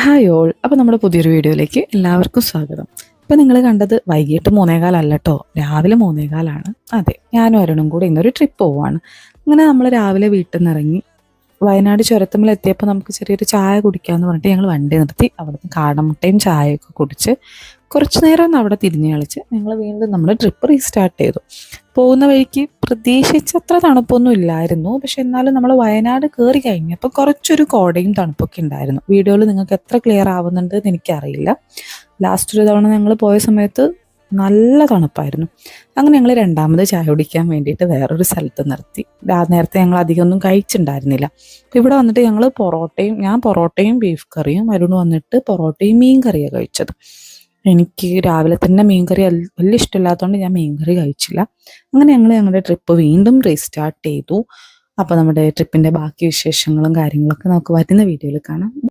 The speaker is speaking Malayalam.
Hi all. അപ്പോൾ നമ്മുടെ പുതിയൊരു വീഡിയോയിലേക്ക് എല്ലാവർക്കും സ്വാഗതം. ഇപ്പം നിങ്ങൾ കണ്ടത് വൈകിട്ട് 3:15 അല്ലട്ടോ, രാവിലെ 3:15. അതെ, ഞാനും അരുണും കൂടെ ഇന്നൊരു ട്രിപ്പ് പോവാണ്. അങ്ങനെ നമ്മൾ രാവിലെ വീട്ടിൽ നിന്ന് ഇറങ്ങി വയനാട് ചുരത്തുമ്മൽ എത്തിയപ്പോൾ നമുക്ക് ചെറിയൊരു ചായ കുടിക്കാമെന്ന് പറഞ്ഞിട്ട് ഞങ്ങൾ വണ്ടി നിർത്തി. അവിടുന്ന് കാടമുട്ടയും ചായയൊക്കെ കുടിച്ച് കുറച്ച് നേരം ഒന്ന് അവിടെ തിരിഞ്ഞ് കളിച്ച് ഞങ്ങൾ വീണ്ടും നമ്മുടെ ട്രിപ്പ് റീസ്റ്റാർട്ട് ചെയ്തു. പോകുന്ന വഴിക്ക് പ്രതീക്ഷിച്ചത്ര തണുപ്പൊന്നും ഇല്ലായിരുന്നു. പക്ഷെ എന്നാലും നമ്മൾ വയനാട് കയറി കഴിഞ്ഞപ്പോൾ കുറച്ചൊരു കോടയും തണുപ്പൊക്കെ ഉണ്ടായിരുന്നു. വീഡിയോയിൽ നിങ്ങൾക്ക് എത്ര ക്ലിയർ ആവുന്നുണ്ട് എന്ന് എനിക്കറിയില്ല. ലാസ്റ്റ് ഒരു തവണ ഞങ്ങൾ പോയ സമയത്ത് നല്ല തണുപ്പായിരുന്നു. അങ്ങനെ ഞങ്ങൾ രണ്ടാമത് ചായ കുടിക്കാൻ വേണ്ടിയിട്ട് വേറൊരു സ്ഥലത്ത് നിർത്തി. നേരത്തെ ഞങ്ങൾ അധികമൊന്നും കഴിച്ചിട്ടുണ്ടായിരുന്നില്ല. അപ്പോൾ ഇവിടെ വന്നിട്ട് ഞങ്ങൾ ഞാൻ പൊറോട്ടയും ബീഫ് കറിയും, അരുണ് വന്നിട്ട് പൊറോട്ടയും മീൻ കറിയാണ് കഴിച്ചത്. എനിക്ക് രാവിലെ തന്നെ മീൻകറി വലിയ ഇഷ്ടമില്ലാത്തതുകൊണ്ട് ഞാൻ മീൻകറി കഴിച്ചില്ല. അങ്ങനെ ഞങ്ങൾ ഞങ്ങളുടെ ട്രിപ്പ് വീണ്ടും റീസ്റ്റാർട്ട് ചെയ്തു. അപ്പോൾ നമ്മുടെ ട്രിപ്പിൻ്റെ ബാക്കി വിശേഷങ്ങളും കാര്യങ്ങളൊക്കെ നമുക്ക് വരുന്ന വീഡിയോയിൽ കാണാം.